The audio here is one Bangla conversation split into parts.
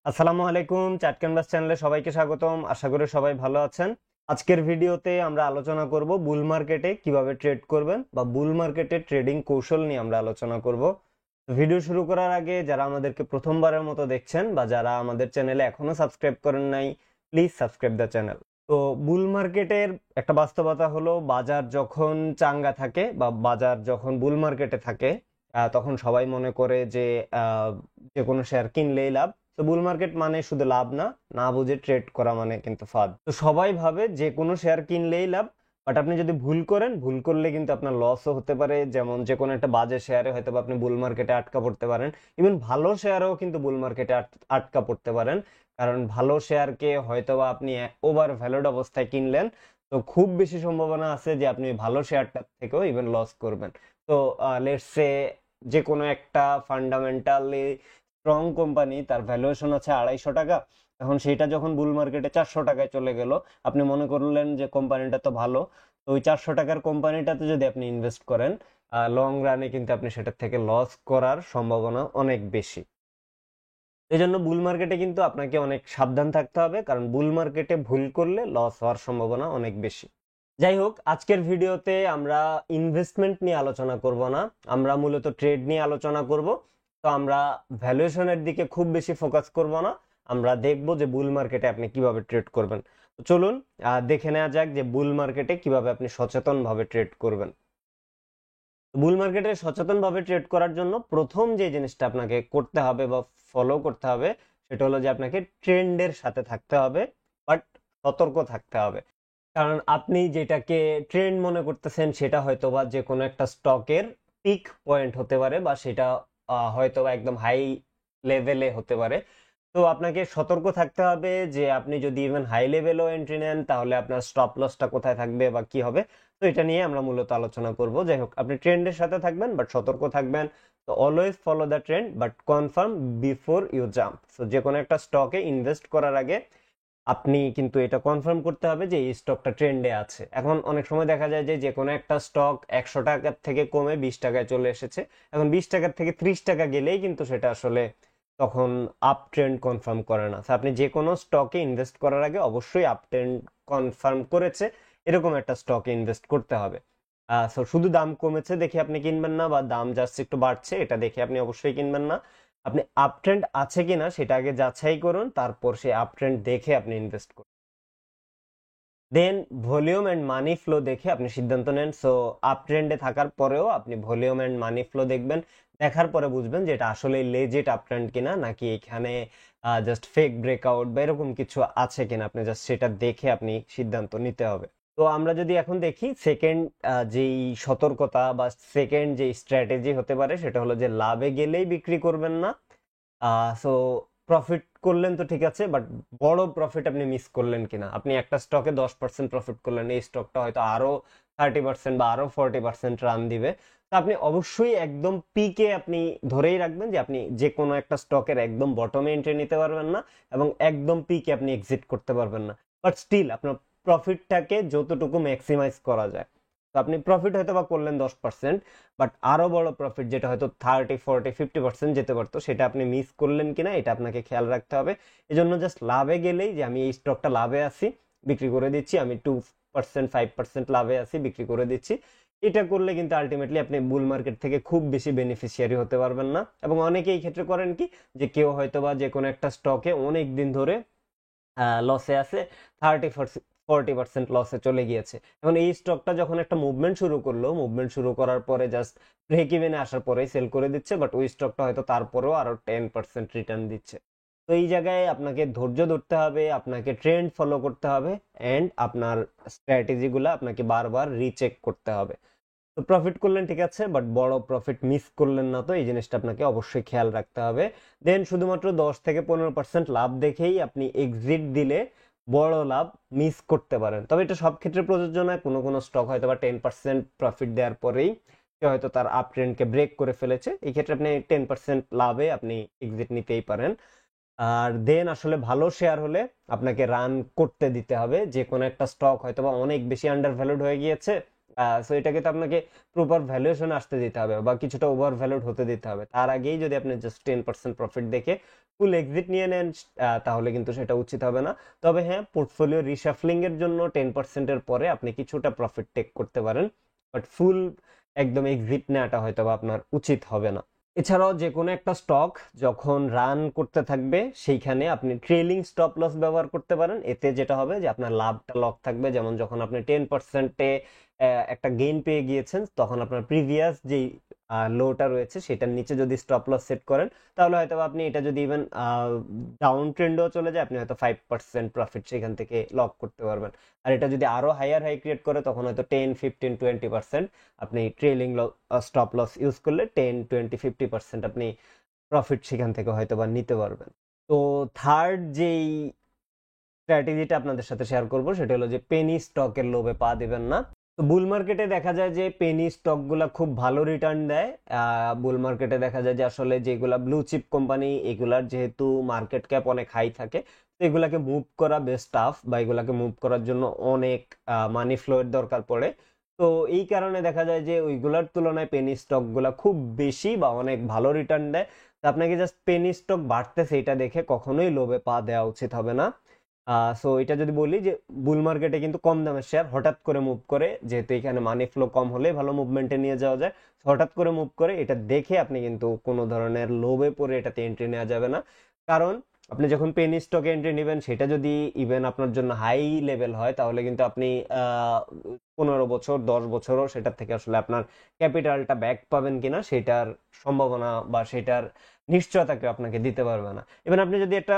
আসসালামু আলাইকুম, চার্ট ক্যানভাস চ্যানেলে সবাইকে স্বাগতম। আশা করি সবাই ভালো আছেন। আজকের ভিডিওতে আমরা আলোচনা করব বুল মার্কেটে কিভাবে ট্রেড করবেন বা বুল মার্কেটে ট্রেডিং কৌশল নিয়ে আমরা আলোচনা করব। ভিডিও শুরু করার আগে যারা আমাদেরকে প্রথমবারের মতো দেখছেন বা যারা আমাদের চ্যানেলে এখনো সাবস্ক্রাইব করেন নাই, প্লিজ সাবস্ক্রাইব দ্য চ্যানেল। তো বুল মার্কেটের একটা বাস্তবতা হলো, বাজার যখন চাঙ্গা থাকে বা বাজার যখন বুল মার্কেটে থাকে তখন সবাই মনে করে যে যে কোনো শেয়ার কিনলেই লাভ। তো বুল মার্কেট মানে শুধু লাভ না, না বুঝে ট্রেড করা মানে কিন্তু ফাঁদ। তো সবাই ভাবে যে কোনো শেয়ার কিনলেই লাভ, বাট আপনি যদি ভুল করেন, ভুল করলে কিন্তু আপনার লসও হতে পারে। যেমন যে কোনো একটা বাজে শেয়ারে হয়তো আপনি বুল মার্কেটে আটকা পড়তে পারেন, ইভেন ভালো শেয়ারেও কিন্তু বুল মার্কেটে আটকা পড়তে পারেন। কারণ ভালো শেয়ারকে হয়তোবা আপনি ওভার ভ্যালুড অবস্থায় কিনলেন, তো খুব বেশি সম্ভাবনা আছে যে আপনি ভালো শেয়ারটার থেকেও ইভেন লস করবেন। তো লেটস সে যে কোনো একটা ফান্ডামেন্টালি স্ট্রং কোম্পানি, তার ভ্যালুয়েশন আছে 250 টাকা, এখন সেটা যখন বুল মার্কেটে 400 টাকায় চলে গেল, আপনি মনে করলেন যে কোম্পানিটা তো ভালো, তো ওই 400 টাকার কোম্পানিটাতে যদি আপনি ইনভেস্ট করেন, লং রানে কিন্তু আপনি সেটার থেকে লস করার সম্ভাবনা অনেক বেশি। এই জন্য বুল মার্কেটে কিন্তু আপনাকে অনেক সাবধান থাকতে হবে, কারণ বুল মার্কেটে ভুল করলে লস হওয়ার সম্ভাবনা অনেক বেশি। যাই হোক, আজকের ভিডিওতে আমরা ইনভেস্টমেন্ট নিয়ে আলোচনা করব না, আমরা মূলত ট্রেড নিয়ে আলোচনা করব। তো আমরা ভ্যালুয়েশনের দিকে খুব বেশি ফোকাস করব না, আমরা দেখব যে বুল মার্কেটে আপনি কিভাবে ট্রেড করবেন। তো চলুন দেখে নেওয়া যাক যে বুল মার্কেটে কিভাবে আপনি সচেতনভাবে ট্রেড করবেন। বুল মার্কেটে সচেতনভাবে ট্রেড করার জন্য প্রথম যে জিনিসটা আপনাকে করতে হবে বা ফলো করতে হবে, সেটা হলো যে আপনাকে ট্রেন্ডের সাথে থাকতে হবে, বাট সতর্ক থাকতে হবে। কারণ আপনি যেটাকে ট্রেন্ড মনে করতেছেন সেটা হয়তো বা যে কোনো একটা স্টকের পিক পয়েন্ট হতে পারে, বা সেটা হয়তো বা একদম হাই লেভেলে হতে পারে। তো আপনাকে সতর্ক থাকতে হবে যে আপনি যদি ইভেন হাই লেভেলও এন্ট্রি নেন, তাহলে আপনার স্টপ লসটা কোথায় থাকবে বা কি হবে। তো এটা নিয়ে আমরা মূলত আলোচনা করব। যাই হোক, আপনি ট্রেন্ডের সাথে থাকবেন বাট সতর্ক থাকবেন। তো always follow the trend but confirm before you jump. তো যে কোনো একটা স্টকে ইনভেস্ট করার আগে আপনি কিন্তু এটা কনফার্ম করতে হবে যে এই স্টকটা ট্রেন্ডে আছে। এখন অনেক সময় দেখা যায় যে যে কোনো একটা স্টক 100 টাকার থেকে কমে 20 টাকায় চলে এসেছে, এখন 20 টাকার থেকে 30 টাকা গেলেই কিন্তু সেটা আসলে তখন আপ ট্রেন্ড কনফার্ম করে না। তো আপনি যে কোনো স্টকে ইনভেস্ট করার আগে অবশ্যই আপ ট্রেন্ড কনফার্ম করেছে এরকম একটা স্টকে ইনভেস্ট করতে হবে। সো শুধু দাম কমেছে দেখে আপনি কিনবেন না, বা দাম জাস্ট একটু বাড়ছে এটা দেখে আপনি অবশ্যই কিনবেন না। আপনি আপ ট্রেন্ড আছে কিনা সেটা আগে যাচাই করুন, তারপর সেই আপ ট্রেন্ড দেখে আপনি ইনভেস্ট করুন। দেন ভলিউম অ্যান্ড মানি ফ্লো দেখে আপনি সিদ্ধান্ত নেন। সো আপ ট্রেন্ডে থাকার পরেও আপনি ভলিউম অ্যান্ড মানি ফ্লো দেখবেন, দেখার পরে বুঝবেন যে এটা আসলে লেজিট আপ ট্রেন্ড কিনা, নাকি এখানে জাস্ট ফেক ব্রেকআউট বা এরকম কিছু আছে কিনা। আপনি জাস্ট সেটা দেখে আপনি সিদ্ধান্ত নিতে হবে। তো আমরা যদি এখন দেখি সেকেন্ড যেই সতর্কতা বা সেকেন্ড যেই স্ট্র্যাটেজি হতে পারে, সেটা হলো যে লাভে গেলেই বিক্রি করবেন না। সো প্রফিট করলেন তো ঠিক আছে, বাট বড় প্রফিট আপনি মিস করলেন কিনা। আপনি একটা স্টকে 10% প্রফিট করলেন, এই স্টকটা হয়তো আরো 30% বা আরো 40% রান দিবে। তো আপনি অবশ্যই একদম পিকে আপনি ধরেই রাখবেন যে আপনি যে কোনো একটা স্টকের একদম বটমে এন্ট্রি নিতে পারবেন না, এবং একদম পিকে আপনি এক্সিট করতে পারবেন না। বাট স্টিল আপনার প্রফিটটাকে যতটুকু ম্যাক্সিমাইজ করা যায়, তো আপনি প্রফিট হয়তো বা করলেন 10%, বাট আরো বড় প্রফিট যেটা হয়তো 30, 40, 50% যেতে পারতো, সেটা আপনি মিস করলেন কিনা এটা আপনাকে খেয়াল রাখতে হবে। এজন্য জাস্ট লাভে গেলেই যে আমি এই স্টকটা লাভে আছি বিক্রি করে দিচ্ছি, আমি 2%, 5% লাভে আছি বিক্রি করে দিচ্ছি, এটা করলে কিন্তু আলটিমেটলি আপনি বুল মার্কেট থেকে খুব বেশি বেনিফিশিয়ারি হতে পারবেন না। এবং অনেকে এই ক্ষেত্রে করেন কি, যে কেউ হয়তো বা যে কোনো একটা স্টকে অনেক দিন ধরে লসে আছে, 30, 40% লসে চলে গিয়েছে। এখন এই স্টকটা যখন একটা মুভমেন্ট শুরু করলো, মুভমেন্ট শুরু করার পরে জাস্ট ব্রেক ইভেনে আসার পরেই সেল করে দিচ্ছে, বাট ওই স্টকটা হয়তো তারপরেও আরো 10% রিটার্ন দিচ্ছে। তো এই জায়গায় আপনাকে ধৈর্য ধরতে হবে, আপনাকে ট্রেন্ড ফলো করতে হবে, এন্ড আপনার স্ট্র্যাটেজিগুলো আপনাকে বারবার রিচেক করতে হবে। তো প্রফিট করলেন ঠিক আছে, বাট বড় প্রফিট মিস করলেন না, তো এই জিনিসটা আপনাকে অবশ্যই খেয়াল রাখতে হবে। দেন শুধুমাত্র 10 থেকে 15% লাভ দেখেই আপনি এক্সিট দিলে বড় লাভ মিস করতে পারেন। তবে এটা সব ক্ষেত্রে প্রযোজ্য নয়, কোনো কোনো স্টক হয়তো বা 10% প্রফিট দেওয়ার পরেই সে হয়তো তার আপ ট্রেন্ডকে ব্রেক করে ফেলেছে, এই ক্ষেত্রে আপনি 10% লাভে আপনি এক্সিট নিতেই পারেন। আর দেন আসলে ভালো শেয়ার হলে আপনাকে রান করতে দিতে হবে। যে কোনো একটা স্টক হয়তো বা অনেক বেশি আন্ডার ভ্যালুড হয়ে গিয়েছে, সো এটাকে তো আপনাকে প্রপার ভ্যালুয়েশন আসতে দিতে হবে বা কিছুটা ওভার ভ্যালুড হতে দিতে হবে। তার আগেই যদি আপনি জাস্ট 10% প্রফিট দেখে ফুল এক্সিট নিয়ে নেন, তাহলে কিন্তু সেটা উচিত হবে না। তবে হ্যাঁ, পোর্টফোলিও রিশাফলিং এর জন্য 10% পরে আপনি কিছুটা প্রফিট টেক করতে পারেন, বাট ফুল একদম এক্সিট নেওয়াটা হয়তো বা আপনার উচিত হবে না। এছাড়াও যে কোনো একটা স্টক যখন রান করতে থাকবে সেইখানে আপনি ট্রেলিং স্টপ লস ব্যবহার করতে পারেন। এতে যেটা হবে যে আপনার লাভটা লক থাকবে। যেমন যখন আপনি 10%-এ একটা গেইন পেয়ে গিয়েছেন, তখন আপনার প্রিভিয়াস যেই লোটা রয়েছে সেটার নিচে যদি স্টপ লস সেট করেন, তাহলে হয়তো আপনি এটা যদি ইভেন ডাউন ট্রেন্ডও চলে যায়, আপনি হয়তো 5% প্রফিট সেখান থেকে লক করতে পারবেন। আর এটা যদি আরো হায়ার হাই ক্রিয়েট করে, তখন হয়তো 10, 15, 20% আপনি ট্রেলিং স্টপ লস ইউজ করলে 10, 20, 50% আপনি প্রফিট সেখান থেকে হয়তো বা নিতে পারবেন। তো থার্ড যেই স্ট্র্যাটেজিটা আপনাদের সাথে শেয়ার করব সেটা হলো যে পেনি স্টকের লোভে পা দিবেন না। তো বুল মার্কেটে দেখা যায় যে পেনি স্টকগুলা খুব ভালো রিটার্ন দেয়। বুল মার্কেটে দেখা যায় যে আসলে যেগুলা ব্লু চিপ কোম্পানি, এগুলার যেহেতু মার্কেট ক্যাপ অনেক হাই থাকে, তো এগুলাকে মুভ করা বেশ টাফ, বা এগুলাকে মুভ করার জন্য অনেক মানি ফ্লো এর দরকার পড়ে। তো এই কারণে দেখা যায় যে ওইগুলার তুলনায় পেনি স্টকগুলা খুব বেশি বা অনেক ভালো রিটার্ন দেয়। তো আপনাকে জাস্ট পেনি স্টক বাড়তেছে এটা দেখে কখনোই লোভে পা দেওয়া উচিত হবে না। সো এটা যদি বলি যে বুল মার্কেটে কিন্তু কম দামের শেয়ার হঠাৎ করে মুভ করে, যেহেতু এখানে মানি ফ্লো কম হলে ভালো মুভমেন্টে নিয়ে যাওয়া যায়, হঠাৎ করে মুভ করে, এটা দেখে আপনি কিন্তু কোনো ধরনের লোভে পড়ে এটাতে এন্ট্রি নেওয়া যাবে না। কারণ আপনি যখন পেনি স্টকে এন্ট্রি নেবেন, সেটা যদি ইভেন আপনার জন্য হাই লেভেল হয়, তাহলে কিন্তু আপনি 15 বছর 10 বছরও সেটার থেকে আসলে আপনার ক্যাপিটালটা ব্যাক পাবেন কিনা সেটার সম্ভাবনা বা সেটার নিশ্চয়তা কেউ আপনাকে দিতে পারবে না। ইভেন আপনি যদি একটা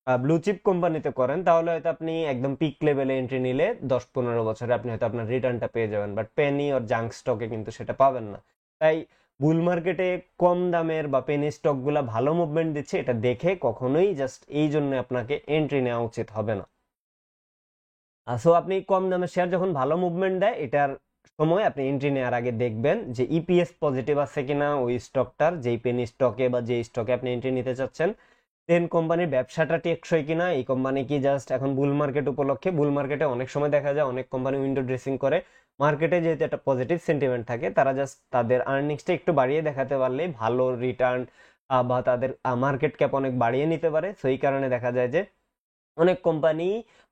ব্লু চিপ কোম্পানিতে করেন, তাহলে হয়তো আপনি একদম পিক লেভেলে এন্ট্রি নিলে 10-15 বছরে আপনি হয়তো আপনার রিটার্নটা পেয়ে যাবেন, বাট পেনি আর জাঙ্ক স্টকে কিন্তু সেটা পাবেন না। তাই বুল মার্কেটে কম দামের বা পেনি স্টক গুলা ভালো মুভমেন্ট দিচ্ছে, এটা দেখে কখনোই জাস্ট এই জন্য আপনাকে এন্ট্রি নেওয়া উচিত হবে না। সো আপনি কম দামের শেয়ার যখন ভালো মুভমেন্ট দেয়, এটার সময় আপনি এন্ট্রি নেওয়ার আগে দেখবেন যে ইপিএস পজিটিভ আছে কিনা ওই স্টকটার, যেই পেনি স্টকে বা যেই স্টকে আপনি এন্ট্রি নিতে চাচ্ছেন। দেন কোম্পানির ব্যবসাটা টেকসই কিনা, এই কোম্পানি কি জাস্ট এখন বুল মার্কেট উপলক্ষে, বুল মার্কেটে অনেক সময় দেখা যায় অনেক কোম্পানি উইন্ডো ড্রেসিং করে। মার্কেটে যেহেতু একটা পজিটিভ সেন্টিমেন্ট থাকে, তারা জাস্ট তাদের আর্নিংসটা একটু বাড়িয়ে দেখাতে পারলে ভালো রিটার্ন বা তাদের মার্কেট ক্যাপ অনেক বাড়িয়ে নিতে পারে। সেই কারণে দেখা যায় যে অনেক কোম্পানি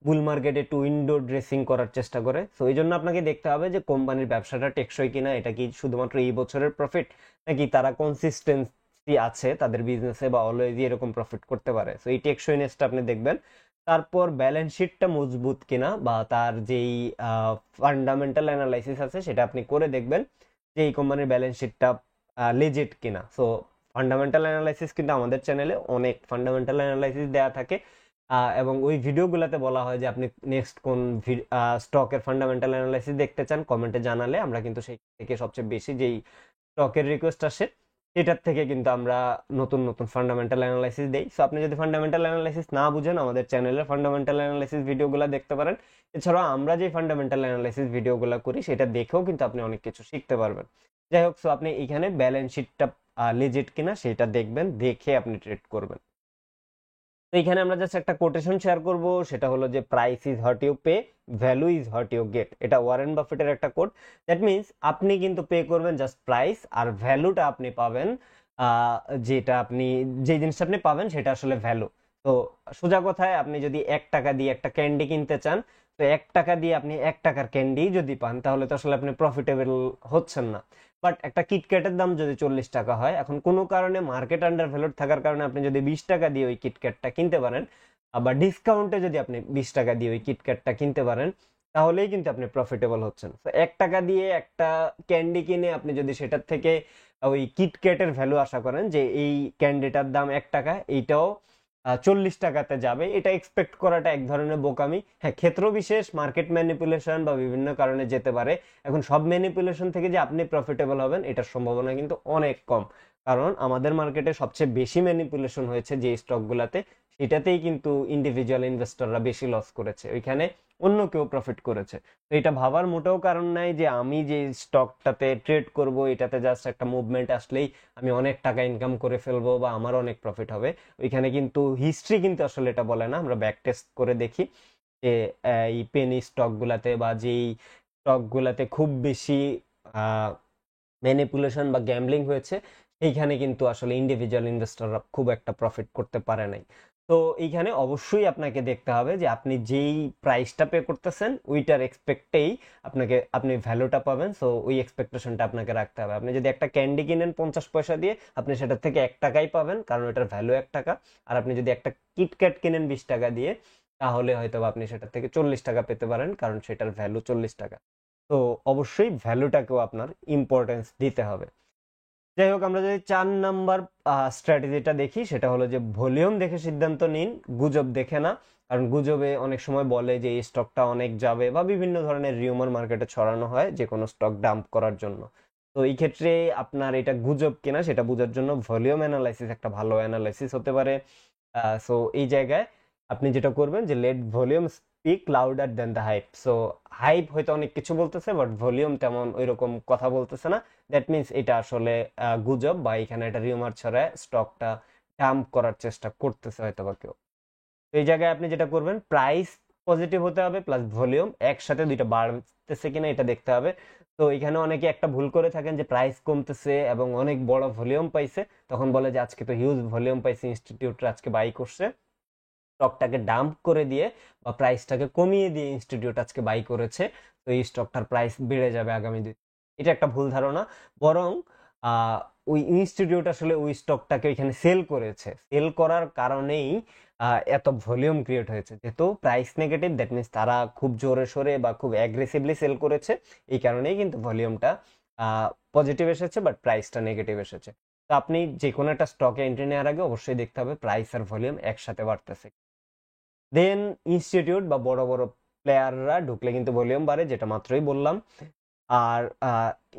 বুল মার্কেটে একটু উইন্ডো ড্রেসিং করার চেষ্টা করে। তো এই জন্য আপনাকে দেখতে হবে যে কোম্পানির ব্যবসাটা টেকসই কিনা, এটা কি শুধুমাত্র এই বছরের প্রফিট, নাকি তারা কনসিস্টেন্সি আছে তাদের বিজনেসে বা অলওয়েজ এরকম প্রফিট করতে পারে। তো এই টেকসইনেসটা আপনি দেখবেন। তারপর ব্যালেন্স শিটটা মজবুত কিনা বা তার যেই ফান্ডামেন্টাল অ্যানালাইসিস আছে সেটা আপনি করে দেখবেন যে এই কোম্পানির ব্যালেন্স শিটটা লেজিট কিনা। সো ফান্ডামেন্টাল অ্যানালাইসিস কিন্তু আমাদের চ্যানেলে অনেক ফান্ডামেন্টাল অ্যানালাইসিস দেওয়া থাকে, এবং ওই ভিডিওগুলোতে বলা হয় যে আপনি নেক্সট কোন স্টকের ফান্ডামেন্টাল অ্যানালাইসিস দেখতে চান, কমেন্টে জানালে আমরা কিন্তু সেই থেকে সবচেয়ে বেশি যেই স্টকের রিকোয়েস্ট আসে সেটার থেকে কিন্তু আমরা নতুন নতুন ফান্ডামেন্টাল অ্যানালাইসিস দেই। সো আপনি যদি ফান্ডামেন্টাল অ্যানালাইসিস না বুঝেন, আমাদের চ্যানেলের ফান্ডামেন্টাল অ্যানালাইসিস ভিডিওগুলো দেখতে পারেন। এছাড়াও আমরা যে ফান্ডামেন্টাল অ্যানালাইসিস ভিডিওগুলো করি সেটা দেখেও কিন্তু আপনি অনেক কিছু শিখতে পারবেন। যাই হোক, সো আপনি এখানে ব্যালেন্স শিটটা লিজিট কিনা সেটা দেখবেন, দেখে আপনি ট্রেড করবেন। তো এখানে আমরা জাস্ট একটা কোটেশন শেয়ার করব, সেটা হলো যে price is what you pay, value is what you get. এটা ওয়ারেন বাফেটের একটা কোট। দ্যাট মিনস আপনি কিন্তু পে করবেন জাস্ট প্রাইস, আর ভ্যালুটা আপনি পাবেন, আহ, যেটা আপনি যে জিনিসটা আপনি পাবেন সেটা আসলে ভ্যালু। তো সোজা কথায়, আপনি যদি 1 টাকা দিয়ে একটা ক্যান্ডি কিনতে চান, তো 1 টাকা দিয়ে আপনি 1 টাকার ক্যান্ডি যদি পান, তাহলে তো আসলে আপনি প্রফিটেবল হচ্ছেন না। বাট একটা কিটক্যাটের দাম যদি 40 টাকা হয়, এখন কোনো কারণে মার্কেট আন্ডার ভ্যালুড থাকার কারণে আপনি যদি 20 টাকা দিয়ে ওই কিটক্যাটটা কিনতে পারেন, আবার ডিসকাউন্টে যদি আপনি 20 টাকা দিয়ে ওই কিটক্যাটটা কিনতে পারেন, তাহলেই কিন্তু আপনি প্রফিটেবল হচ্ছেন। তো 1 টাকা দিয়ে একটা ক্যান্ডি কিনে আপনি যদি সেটার থেকে ওই কিটক্যাটের ভ্যালু আশা করেন যে এই ক্যান্ডিটার দাম 1 টাকা, এইটাও 40 টাকাতে যাবে, এটা এক্সপেক্ট করাটা এক ধরনের বোকামি। হ্যাঁ, ক্ষেত্র বিশেষ মার্কেট ম্যানিপুলেশন বা বিভিন্ন কারণে যেতে পারে। এখন সব ম্যানিপুলেশন থেকে যে আপনি প্রফিটেবল হবেন এটার সম্ভাবনা কিন্তু অনেক কম, কারণ আমাদের মার্কেটে সবচেয়ে বেশি ম্যানিপুলেশন হয়েছে যে স্টকগুলাতে, সেটাতেই কিন্তু ইন্ডিভিজুয়াল ইনভেস্টররা বেশি লস করেছে, ওইখানে অন্য কেউ প্রফিট করেছে। তো এটা ভাবার মোটেও কারণ নাই যে আমি যে স্টকটাতে ট্রেড করব এটাতে জাস্ট একটা মুভমেন্ট আসলেই আমি অনেক টাকা ইনকাম করে ফেলবো বা আমার অনেক প্রফিট হবে। ওইখানে কিন্তু হিস্ট্রি কিন্তু আসলে এটা বলে না। আমরা ব্যাক টেস্ট করে দেখি যে এই পেনি স্টক গুলাতে বা যেই স্টকগুলোতে খুব বেশি ম্যানিপুলেশন বা গ্যাম্বলিং হয়েছে, এইখানে কিন্তু আসলে ইন্ডিভিজুয়াল ইনভেস্টররা খুব একটা প্রফিট করতে পারে নাই। তো এইখানে অবশ্যই আপনাকে দেখতে হবে যে আপনি যেই প্রাইসটা পে করতেছেন ওইটার এক্সপেক্টেই আপনি ভ্যালুটা পাবেন। সো ওই এক্সপেকটেশনটা আপনাকে রাখতে হবে। আপনি যদি একটা ক্যান্ডি কিনেন 50 পয়সা দিয়ে, আপনি সেটার থেকে 1 টাকাই পাবেন, কারণ এটার ভ্যালু 1 টাকা। আর আপনি যদি একটা কিটক্যাট কিনেন 20 টাকা দিয়ে, তাহলে হয়তো আপনি সেটার থেকে 40 টাকা পেতে পারেন, কারণ সেটার ভ্যালু 40 টাকা। তো অবশ্যই ভ্যালুটাকেও আপনার ইম্পর্টেন্স দিতে হবে। যাই হোক, আমরা যদি 4 নাম্বার স্ট্র্যাটেজিটা দেখি, সেটা হলো যে ভলিউম দেখে সিদ্ধান্ত নিন, গুজব দেখে না। কারণ গুজবে অনেক সময় বলে যে এই স্টকটা অনেক যাবে, বা বিভিন্ন ধরনের রিউমার মার্কেটে ছড়ানো হয় যে কোনো স্টক ডাম্প করার জন্য। তো এই ক্ষেত্রে আপনার এটা গুজব কিনা সেটা বোঝার জন্য ভলিউম অ্যানালাইসিস একটা ভালো অ্যানালাইসিস হতে পারে। সো এই জায়গায় আপনি যেটা করবেন যে let volume speak louder than the hype. So hype হয়তো অনেক কিছু বলতেছে, বাট ভলিউম তেমন ওইরকম কথা বলতেছে না। দ্যাট মিনস এটা আসলে গুজব, বা এখানে একটা রিউমার ছড়ায় স্টকটা ডাম্প করার চেষ্টা করতেছে হয়তো বা কেউ। তো এই জায়গায় আপনি যেটা করবেন, প্রাইস পজিটিভ হতে হবে প্লাস ভলিউম একসাথে দুইটা বাড়তেছে কিনা এটা দেখতে হবে। তো এখানে অনেকে একটা ভুল করে থাকেন যে প্রাইস কমতেছে এবং অনেক বড় ভলিউম পাইছে, তখন বলে যে আজকে তো হিউজ ভলিউম পাইছে, ইনস্টিটিউটরা আজকে বাই করছে। স্টকটাকে ডাম্প করে দিয়ে বা প্রাইসটাকে কমিয়ে দিয়ে ইনস্টিটিউট আজকে বাই করেছে, তো এই স্টকটার প্রাইস বেড়ে যাবে আগামী দিন। এটা একটা ভুল ধারণা। বরং আহ, ওই ইনস্টিটিউট আসলে ওই স্টকটাকে ওইখানে সেল করেছে, সেল করার কারণেই এত ভলিউম ক্রিয়েট হয়েছে। যেহেতু প্রাইস নেগেটিভ, দ্যাট মিনস তারা খুব জোরে সোরে বা খুব অ্যাগ্রেসিভলি সেল করেছে, এই কারণেই কিন্তু ভলিউমটা পজিটিভ এসেছে বাট প্রাইসটা নেগেটিভ এসেছে। তো আপনি যে কোনো একটা স্টকে এন্ট্রি নেওয়ার আগে অবশ্যই দেখতে হবে প্রাইস আর ভলিউম একসাথে বাড়তেছে। দেন ইনস্টিটিউট বা বড় বড় প্লেয়াররা ঢুকলে কিন্তু ভলিউম বাড়ে, যেটা মাত্রই বললাম। আর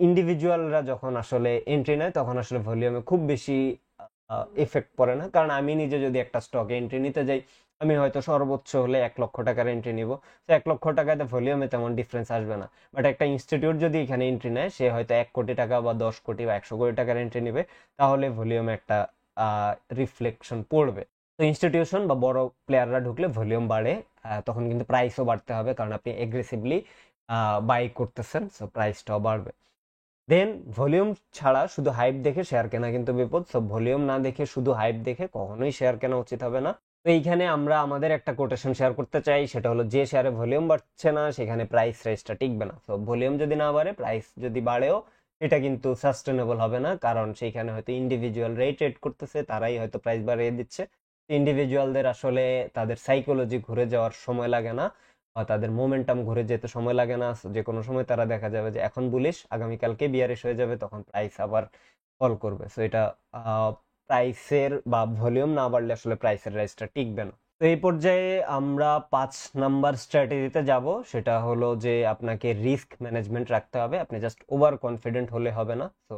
ইন্ডিভিজুয়ালরা যখন আসলে এন্ট্রি নেয় তখন আসলে ভলিউমে খুব বেশি এফেক্ট পড়ে না। কারণ আমি নিজে যদি একটা স্টকে এন্ট্রি নিতে যাই, আমি হয়তো সর্বোচ্চ হলে 1 লক্ষ টাকার এন্ট্রি নিব। তো 1 লক্ষ টাকাতে ভলিউমে তেমন ডিফারেন্স আসবে না। বাট একটা ইনস্টিটিউট যদি এখানে এন্ট্রি নেয়, সে হয়তো 1 কোটি টাকা বা 10 কোটি বা 100 কোটি টাকার এন্ট্রি নিবে, তাহলে ভলিউমে একটা রিফ্লেকশন পড়বে। তো ইনস্টিটিউশন বা বড় প্লেয়াররা ঢুকলে ভলিউম বাড়ে, তখন কিন্তু প্রাইসও বাড়তে হবে, কারণ আপনি এগ্রেসিভলি বাই করতেছেন, সো প্রাইসটাও বাড়বে। দেন ভলিউম ছাড়া শুধু হাইপ দেখে শেয়ার কেনা কিন্তু বিপদ। সো ভলিউম না দেখে শুধু হাইপ দেখে কখনোই শেয়ার কেনা উচিত হবে না। তো এইখানে আমরা আমাদের একটা কোটেশন শেয়ার করতে চাই, সেটা হলো যে শেয়ারে ভলিউম বাড়ছে না সেখানে প্রাইস রেঞ্জটা টিকবে না। তো ভলিউম যদি না বাড়ে, প্রাইস যদি বাড়েও, এটা কিন্তু সাস্টেনেবল হবে না, কারণ সেইখানে হয়তো ইন্ডিভিজুয়াল ট্রেড করতেছে, তারাই হয়তো প্রাইস বাড়িয়ে দিচ্ছে। ইন্ডিভিজুয়ালদের আসলে তাদের সাইকোলজি ঘুরে যাওয়ার সময় লাগে না, বা তাদের মোমেন্টাম ঘুরে যেতে সময় লাগে না। So যে কোনো সময় তারা দেখা যাবে যে এখন বুলিশ, আগামীকালকে বিয়ারিশ হয়ে যাবে, তখন প্রাইস আবার ফল করবে। সো এটা প্রাইসের বা ভলিউম না বাড়লে আসলে প্রাইসের রাইজটা টিকবে না। তো এই পর্যায়ে আমরা 5 নাম্বার স্ট্র্যাটেজিতে যাব, সেটা হলো যে আপনাকে রিস্ক ম্যানেজমেন্ট রাখতে হবে। আপনি জাস্ট ওভার কনফিডেন্ট হলে হবে না। তো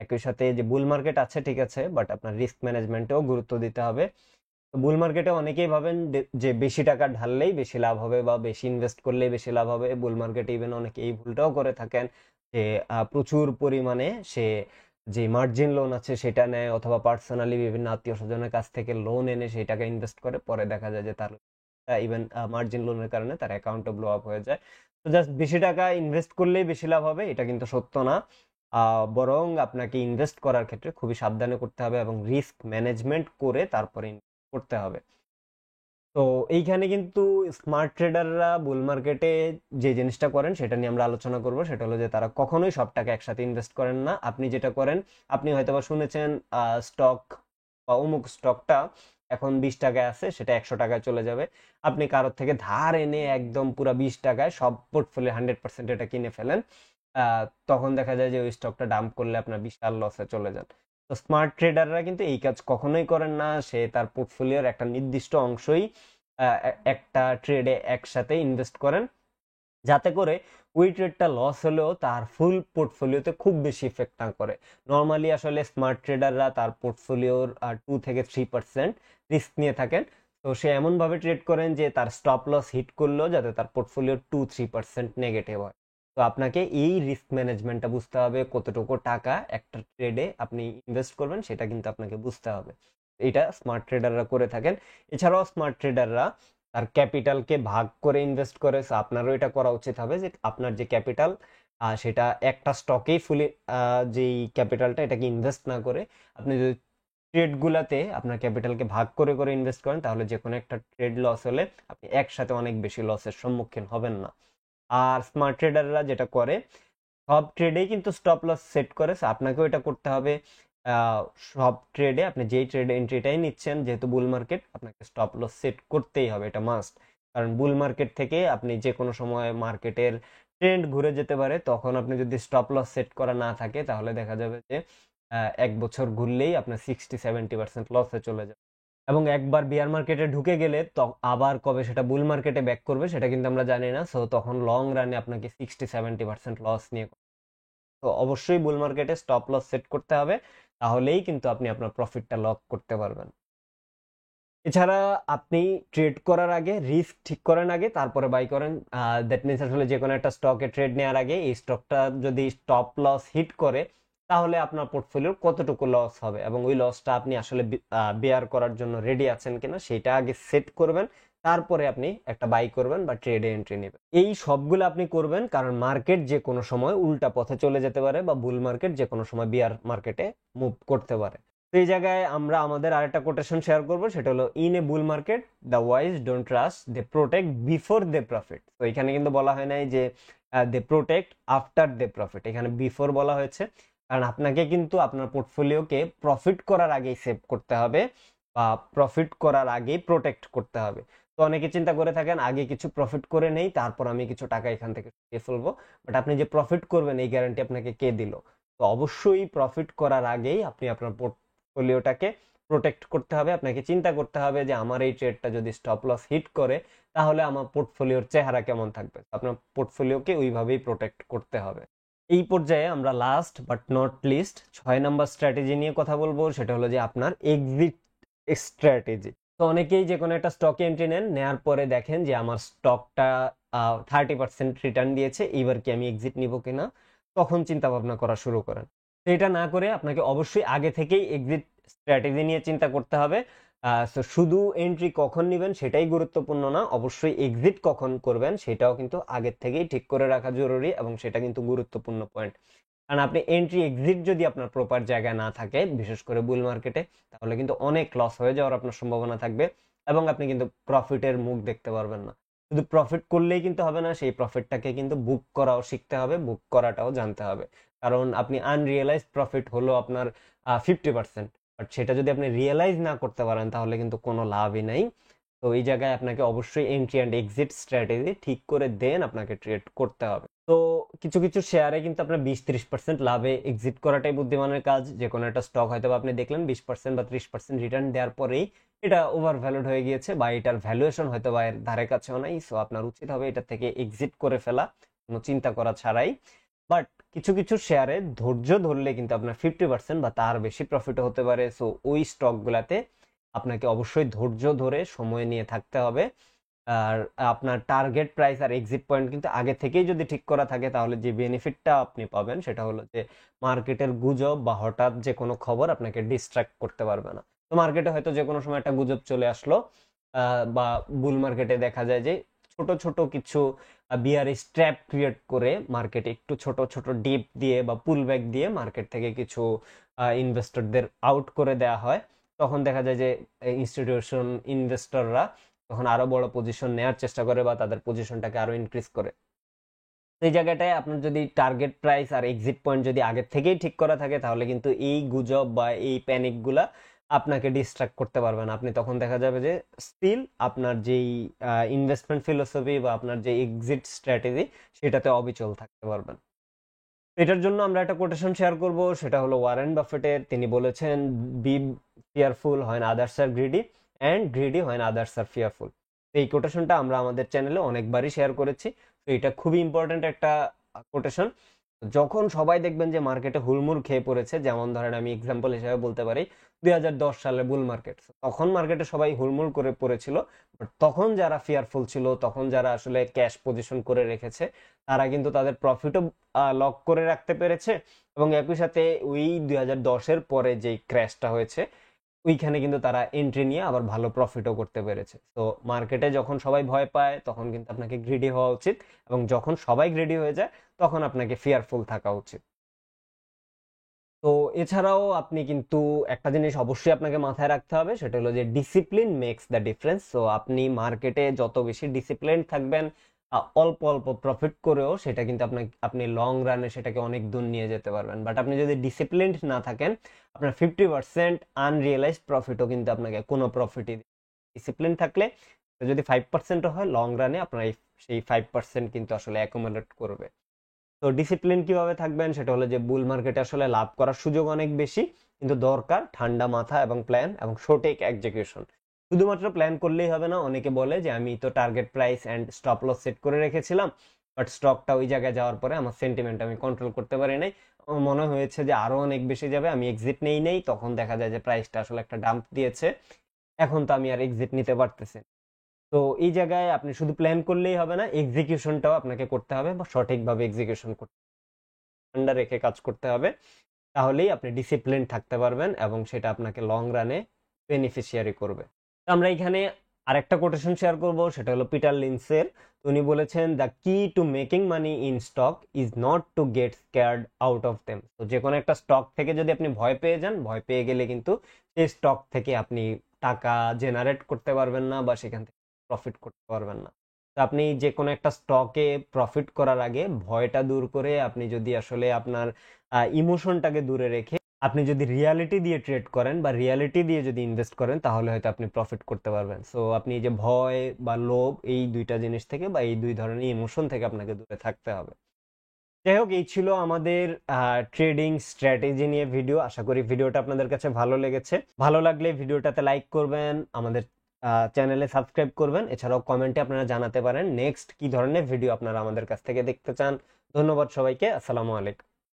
একই সাথে যে বুল মার্কেট আছে ঠিক আছে, বাট আপনার রিস্ক ম্যানেজমেন্টেও গুরুত্ব দিতে হবে। বুল মার্কেটে অনেকেই ভাবেন যে বেশি টাকা ঢাললেই বেশি লাভ হবে বা বেশি ইনভেস্ট করলেই বেশি লাভ হবে। বুল মার্কেটে ইভেন অনেকে এই ভুলটাও করে থাকেন যে প্রচুর পরিমাণে সে যে মার্জিন লোন আছে সেটা নেয়, অথবা পার্সোনালি বিভিন্ন আত্মীয় স্বজনের কাছ থেকে লোন এনে সেই টাকা ইনভেস্ট করে, পরে দেখা যায় যে তার ইভেন মার্জিন লোনের কারণে তার অ্যাকাউন্টও ব্লো আপ হয়ে যায়। তো জাস্ট বেশি টাকা ইনভেস্ট করলেই বেশি লাভ হবে, এটা কিন্তু সত্য না। বরং আপনাকে ইনভেস্ট করার ক্ষেত্রে খুবই সাবধানে করতে হবে এবং রিস্ক ম্যানেজমেন্ট করে তারপরে করতে হবে। তো এইখানে কিন্তু স্মার্ট ট্রেডাররা বুল মার্কেটে যে জিনিসটা করেন সেটা নিয়ে আমরা আলোচনা করব। সেটা হলো যে তারা কখনোই সব টাকা একসাথে ইনভেস্ট করেন না। আপনি যেটা করেন, আপনি হয়তোবা শুনেছেন স্টক বা অমুক স্টকটা এখন 20 টাকায় আছে, সেটা 100 টাকায় চলে যাবে। আপনি কারোর থেকে ধার এনে একদম পুরো 20 টাকায় সব পোর্টফোলিও 100% এটা কিনে ফেলেন। তখন দেখা যায় যে ওই স্টকটা ডাম্প করলে আপনার বিশাল লসে চলে যান। তো স্মার্ট ট্রেডাররা কিন্তু এই কাজ কখনোই করেন না। সে তার পোর্টফোলিওর একটা নির্দিষ্ট অংশই একটা ট্রেডে একসাথে ইনভেস্ট করেন, যাতে করে ওই ট্রেডটা লস হলেও তার ফুল পোর্টফোলিওতে খুব বেশি ইফেক্ট না করে। নর্মালি আসলে স্মার্ট ট্রেডাররা তার পোর্টফোলিওর 2 থেকে 3% রিস্ক নিয়ে থাকেন। তো সে এমনভাবে ট্রেড করেন যে তার স্টপ লস হিট করলেও যাতে তার পোর্টফোলিওর 2-3% নেগেটিভ হয়। তো আপনাকে এই রিস্ক ম্যানেজমেন্টটা বুঝতে হবে, কতটুকু টাকা একটা ট্রেডে আপনি ইনভেস্ট করবেন সেটা কিন্তু আপনাকে বুঝতে হবে। এটা স্মার্ট ট্রেডাররা করে থাকেন। এছাড়াও স্মার্ট ট্রেডাররা তার ক্যাপিটালকে ভাগ করে ইনভেস্ট করে। So আপনারও এটা করা উচিত হবে যে আপনার যে ক্যাপিটাল সেটা একটা স্টকেই ফুলি যেই ক্যাপিটালটা এটাকে ইনভেস্ট না করে আপনি যদি ট্রেডগুলাতে আপনার ক্যাপিটালকে ভাগ করে করে ইনভেস্ট করেন, তাহলে যে কোনো একটা ট্রেড লস হলে আপনি একসাথে অনেক বেশি লসের সম্মুখীন হবেন না। আর স্মার্ট ট্রেডাররা যেটা করে, সব ট্রেডেই কিন্তু স্টপ লস সেট করে। So আপনাকেও এটা করতে হবে। সব ট্রেডে আপনি যেই ট্রেড এন্ট্রিটাই নিচ্ছেন, যেহেতু বুল মার্কেট, আপনাকে স্টপ লস সেট করতেই হবে, এটা মাস্ট। কারণ বুল মার্কেট থেকে আপনি যে কোনো সময় মার্কেটের ট্রেন্ড ঘুরে যেতে পারে, তখন আপনি যদি স্টপ লস সেট করা না থাকে তাহলে দেখা যাবে যে 1 বছর ঘুরলেই আপনার 60-70% লসে চলে যাবে। এবং একবার বিয়ার মার্কেটে ঢুকে গেলে আবার কবে সেটা বুল মার্কেটে ব্যাক করবে সেটা কিন্তু আমরা জানি না। সো তখন লং রানে আপনাকে 60-70% লস নিয়ে, তো অবশ্যই বুল মার্কেটে স্টপ লস সেট করতে হবে, তাহলেই কিন্তু আপনি আপনার প্রফিটটা লক করতে পারবেন। এছাড়া আপনি ট্রেড করার আগে রিস্ক ঠিক করেন আগে, তারপরে বাই করেন। দ্যাট মিনস আসলে যে কোনো একটা স্টকে ট্রেড নেওয়ার আগে এই স্টকটা যদি স্টপ লস হিট করে তাহলে আপনার পোর্টফোলিওর কতটুকু লস হবে এবং ওই লসটা আপনি আসলে বেয়ার করার জন্য রেডি আছেন কিনা সেটা আগে সেট করবেন। তারপরে আপনি একটা বাই করবেন বা ট্রেডে এন্ট্রি নেবেন। এই সবগুলো আপনি করবেন কারণ মার্কেট যে কোনো সময় উল্টা পথে চলে যেতে পারে বা বুল মার্কেট যে কোনো সময় বিয়ার মার্কেটে মুভ করতে পারে। তো এই জায়গায় আমরা আমাদের আরেকটা কোটেশন শেয়ার করব, সেটা হলো in a bull market the wise don't rush, they protect before they profit. তো এখানে কিন্তু বলা হয় নাই যে they protect after they profit, এখানে বিফোর বলা হয়েছে। কারণ আপনাকে কিন্তু আপনার পোর্টফোলিওকে প্রফিট করার আগেই সেভ করতে হবে বা প্রফিট করার আগেই প্রোটেক্ট করতে হবে। তো অনেকে চিন্তা করে থাকেন আগে কিছু প্রফিট করে নেই তারপর আমি কিছু টাকা এখান থেকে সরিয়ে ফেলবো, বাট আপনি যে প্রফিট করবেন এই গ্যারান্টি আপনাকে কে দিল? তো অবশ্যই প্রফিট করার আগেই আপনি আপনার পোর্টফোলিওটাকে প্রোটেক্ট করতে হবে। আপনাকে চিন্তা করতে হবে যে আমার এই ট্রেডটা যদি স্টপ লস হিট করে তাহলে আমার পোর্টফোলিওর চেহারা কেমন থাকবে। আপনার পোর্টফোলিওকে ওইভাবেই প্রোটেক্ট করতে হবে। এই পর্যায়ে আমরা last but not list 6 number strategy নিয়ে কথা বলবো, সেটা হলো যে আপনার এক্সিট স্ট্র্যাটেজি। তো অনেকেই যে কোনো একটা স্টকে এন্ট্রি নেওয়ার পরে দেখেন যে আমার স্টকটা 30% রিটার্ন দিয়েছে, এইবার কি আমি এক্সিট নিব কিনা, তখন চিন্তা ভাবনা করা শুরু করেন। তো এটা না করে আপনাকে অবশ্যই আগে থেকেই এক্সিট স্ট্র্যাটেজি নিয়ে চিন্তা করতে হবে। সো শুধু এন্ট্রি কখন নেবেন সেটাই গুরুত্বপূর্ণ না, অবশ্যই এক্সিট কখন করবেন সেটাও কিন্তু আগের থেকেই ঠিক করে রাখা জরুরি এবং সেটা কিন্তু গুরুত্বপূর্ণ পয়েন্ট। কারণ আপনি এন্ট্রি এক্সিট যদি আপনার প্রপার জায়গায় না থাকে, বিশেষ করে বুল মার্কেটে, তাহলে কিন্তু অনেক লস হয়ে যাওয়ার আপনার সম্ভাবনা থাকবে এবং আপনি কিন্তু প্রফিটের মুখ দেখতে পারবেন না। শুধু প্রফিট করলেই কিন্তু হবে না, সেই প্রফিটটাকে কিন্তু বুক করাও শিখতে হবে, বুক করাটাও জানতে হবে। কারণ আপনি আনরিয়েলাইজ প্রফিট হলো আপনার 50%, বাট সেটা যদি আপনি রিয়েলাইজ না করতে পারেন তাহলে কিন্তু কোনো লাভই নাই। তো এই জায়গায় আপনাকে অবশ্যই এন্ট্রি অ্যান্ড এক্সিট স্ট্র্যাটেজি ঠিক করে দেন আপনাকে ট্রেড করতে হবে। তো কিছু কিছু শেয়ারে কিন্তু আপনার 20-30% লাভে এক্সিট করাটাই বুদ্ধিমানের কাজ। যে কোনো একটা স্টক হয়তো আপনি দেখলেন 20% বা 30% রিটার্ন দেওয়ার পরেই এটা ওভার ভ্যালুড হয়ে গিয়েছে বা এটার ভ্যালুয়েশন হয়তো বা এর ধারে কাছেও নাই। সো আপনার উচিত হবে এটা থেকে এক্সিট করে ফেলা কোনো চিন্তা করা ছাড়াই। বাট কিছু কিছু শেয়ারে ধৈর্য ধরলে কিন্তু আপনার 50% বা তার বেশি প্রফিট হতে পারে। সো ওই স্টকগুলাতে আপনাকে অবশ্যই ধৈর্য ধরে সময় নিয়ে থাকতে হবে। আর আপনার টার্গেট প্রাইস আর এক্সিট পয়েন্ট কিন্তু আগে থেকেই যদি ঠিক করা থাকে তাহলে যে বেনিফিটটা আপনি পাবেন সেটা হলো যে মার্কেটের গুজব বা হঠাৎ যে কোনো খবর আপনাকে ডিস্ট্রাক্ট করতে পারবে না। তো মার্কেটে হয়তো যে কোনো সময় একটা গুজব চলে আসলো, বা বুল মার্কেটে দেখা যায় যে ছোট ছোট কিছু বিয়ারিশ ট্র্যাপ ক্রিয়েট করে মার্কেটে একটু ছোট ছোট ডিপ দিয়ে বা পুল ব্যাক দিয়ে মার্কেট থেকে কিছু ইনভেস্টরদের আউট করে দেওয়া হয়। তখন দেখা যায় যে ইনস্টিটিউশন ইনভেস্টররা তখন আরো বড় পজিশন নেওয়ার চেষ্টা করে বা তাদের পজিশনটাকে আরো ইনক্রিজ করে। এই জায়গাটায় আপনার যদি টার্গেট প্রাইস আর এক্সিট পয়েন্ট যদি আগে থেকেই ঠিক করা থাকে তাহলে কিন্তু এই গুজব বা এই প্যানিক গুলা আপনাকে ডিস্ট্রাক্ট করতে পারবে না। আপনি তখন দেখা যাবে যে স্টিল আপনার যেই ইনভেস্টমেন্ট ফিলোসফি বা আপনার যে এক্সিট স্ট্র্যাটেজি সেটাতে অবিচল থাকতে পারবেন। এটার জন্য আমরা একটা কোটেশন শেয়ার করব, সেটা হলো ওয়ারেন বাফেটের। তিনি বলেছেন, বি ফিয়ারফুল হয় না আদার্স আর গ্রিডি, অ্যান্ড গ্রিডি হয় না আদার্স আর ফিয়ারফুল। এই কোটেশনটা আমরা আমাদের চ্যানেলে অনেকবারই শেয়ার করেছি। তো এটা খুবই ইম্পর্টেন্ট একটা কোটেশন। যখন সবাই দেখবেন যে মার্কেটে হুড়মুড় খেয়ে পড়েছে, যেমন ধরেন আমি এক্সাম্পল হিসেবে বলতে পারি 2010 সালে বুল মার্কেট, তখন মার্কেটে সবাই হুড়মুড় করে পড়েছিল, বাট তখন যারা ফিয়ারফুল ছিল, তখন যারা আসলে ক্যাশ পজিশন করে রেখেছে, তারা কিন্তু তাদের প্রফিটও লক করে রাখতে পেরেছে এবং একই সাথে ওই 2010-এর পরে যেই ক্র্যাশটা হয়েছে ওইখানে কিন্তু তারা এন্ট্রি নিয়ে আবার ভালো প্রফিটও করতে পেরেছে। তো মার্কেটে যখন সবাই ভয় পায় তখন কিন্তু আপনাকে গ্রিডি হওয়া উচিত, এবং যখন সবাই গ্রিডি হয়ে যায় তখন আপনাকে ফিয়ারফুল থাকা উচিত। তো এছাড়াও আপনি কিন্তু একটা জিনিস অবশ্যই আপনাকে মাথায় রাখতে হবে, সেটা হলো যে ডিসিপ্লিন মেক্স দ্য ডিফারেন্স। তো আপনি মার্কেটে যত বেশি ডিসিপ্লিন থাকবেন, অল্প অল্প প্রফিট করেও সেটা কিন্তু আপনি লং রানে সেটাকে অনেক দূর নিয়ে যেতে পারবেন। বাট আপনি যদি ডিসিপ্লিনড না থাকেন, আপনার 50% আনরিয়েলাইজড প্রফিটও কিন্তু আপনাকে কোনো প্রফিটই, ডিসিপ্লিন থাকলে যদি 5%ও হয়, লং রানে আপনার সেই 5% কিন্তু আসলে অ্যাকুমুলেট করবে। তো ডিসিপ্লিন কিভাবে থাকবেন, সেটা হলো যে বুল মার্কেটে আসলে লাভ করার সুযোগ অনেক বেশি, কিন্তু দরকার ঠান্ডা মাথা এবং প্ল্যান এবং সঠিক এক্সিকিউশন। শুধুমাত্র প্ল্যান করলেই হবে না। অনেকে বলে যে আমি তো target price and stop loss set করে রেখেছিলাম, বাট স্টকটা ওই জায়গায় যাওয়ার পরে আমার সেন্টিমেন্ট আমি কন্ট্রোল করতে পারি নাই, আমার মনে হয়েছে যে আরো অনেক বেশি যাবে, আমি এক্সিট নেই, তখন দেখা যায় যে প্রাইসটা আসলে একটা ডাম্প দিয়েছে, এখন তো আমি আর এক্সিট নিতে পারতেছি না। তো এই জায়গায় আপনি শুধু প্ল্যান করলেই হবে না, এক্সিকিউশনটাও আপনাকে করতে হবে, বা সঠিকভাবে এক্সিকিউশন করতে, ঠান্ডা রেখে কাজ করতে হবে। তাহলেই আপনি ডিসিপ্লিন থাকতে পারবেন এবং সেটা আপনাকে লং রানে বেনিফিশিয়ারি করবে। তো আমরা এখানে আরেকটা কোটেশন শেয়ার করব, সেটা হলো পিটার লিন্সের। উনি বলেছেন, the key to making money in stock is not to get scared out of them. তো যে কোনো একটা স্টক থেকে যদি আপনি ভয় পেয়ে যান, ভয় পেয়ে গেলে কিন্তু সেই স্টক থেকে আপনি টাকা জেনারেট করতে পারবেন না, বা সেখান থেকে প্রফিট করতে পারবেন না। তো আপনি যে কোনো একটা স্টকে প্রফিট করার আগে ভয়টা দূর করে, আপনি যদি আসলে আপনার ইমোশনটাকে দূরে রেখে আপনি যদি রিয়ালিটি দিয়ে ট্রেড করেন বা রিয়ালিটি দিয়ে যদি ইনভেস্ট করেন, তাহলে হয়তো আপনি প্রফিট করতে পারবেন। সো আপনি যে ভয় বা লোভ, এই দুইটা জিনিস থেকে বা এই দুই ধরনের ইমোশন থেকে আপনাকে দূরে থাকতে হবে। যাই হোক, এই ছিল আমাদের ট্রেডিং স্ট্র্যাটেজি নিয়ে ভিডিও। আশা করি ভিডিওটা আপনাদের কাছে ভালো লেগেছে। ভালো লাগলে ভিডিওটাতে লাইক করবেন, আমাদের চ্যানেলে সাবস্ক্রাইব করবেন। এছাড়াও কমেন্টে আপনারা জানাতে পারেন নেক্সট কি ধরনের ভিডিও আপনারা আমাদের কাছ থেকে দেখতে চান। ধন্যবাদ সবাইকে। আসসালামু আলাইকুম।